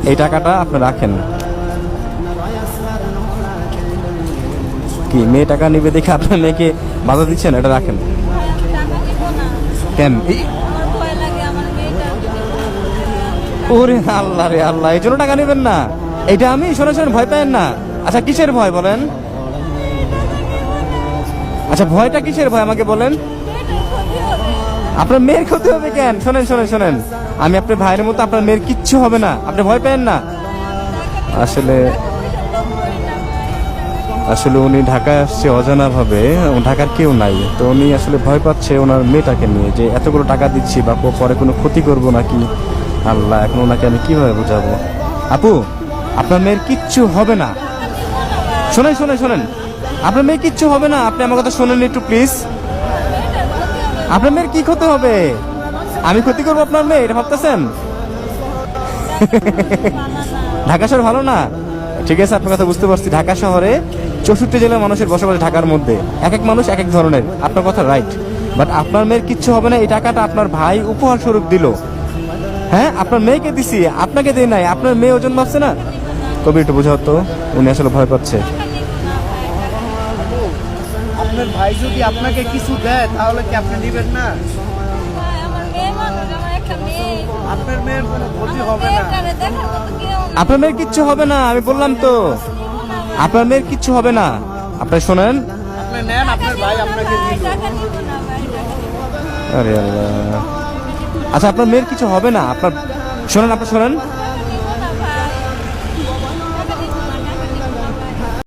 এই টাকাটা আপনি রাখেন। কি মেয়ে টাকা নিবে দেখে আপনার মেয়েকে বাধা দিচ্ছেন? এটা রাখেন। কেন? ওরে আল্লাহ রে আল্লাহ, এই জন্য টাকা নেবেন না? এটা আমি শোনেন শোনেন, ভয় পাবেন না। আচ্ছা কিসের ভয় বলেন? আচ্ছা ভয়টা কিসের ভয় আমাকে বলেন? আপনার মেয়ের ক্ষতি হবে কেন? শোনেন শোনেন শোনেন, আমি আপনার ভাইয়ের মতো, আপনার মেয়ের কিচ্ছু হবে না, আপনি ভয় পেন না। আসলে আসলে উনি ঢাকায় আসছে অজানা ভাবে, ঢাকার কেউ নাই তো, উনি আসলে ভয় পাচ্ছে ওনার মেয়েটাকে নিয়ে, যে এতগুলো টাকা দিচ্ছি বা পরে কোনো ক্ষতি করবো নাকি। আল্লাহ, এখন ওনাকে আমি কিভাবে বোঝাবো? আপু, আপনার মেয়ের কিচ্ছু হবে না। শোনেন শোনেন শোনেন, আপনার মেয়ের কিচ্ছু হবে না, আপনি আমার কথা শোনেন একটু প্লিজ। আপনার মেয়ের কি ক্ষতি হবে? আমি ক্ষতি করবো আপনার মেয়ে, এটা ভাবতেছেন? ঢাকা শহর ভালো না? ঠিক আছে, আপনার কথা বুঝতে পারছি। ঢাকা শহরে 64 জেলার মানুষের বসবাস, ঢাকার মধ্যে এক এক মানুষ এক এক ধরনের, আপনার কথা রাইট। বাট আপনার মেয়ের কিচ্ছু হবে না। এই টাকাটা আপনার ভাই উপহার স্বরূপ দিল। হ্যাঁ, আপনার মেয়েকে দিছি, আপনাকে দিই নাই। আপনার মেয়ে ওজন ভাবছে না। কবি একটু বোঝাও তো, উনি আসলে ভয় পাচ্ছে। আপনার ভাই যদি আপনাকে কিছু দেয় তাহলে কি আপনি নেবেন না? আপনার মেয়ের কোনো ক্ষতি হবে না। আপনার মেয়ের কিচ্ছু হবে না, আমি বললাম তো, আপনার মেয়ের কিচ্ছু হবে না। আপনি শোনেন, আপনি নেন, আপনার ভাই আপনাকে দিল। আরে আল্লাহ। আচ্ছা আপনার মেয়ের কিছু হবে না, আপনার শোনেন, আপনি শোনেন,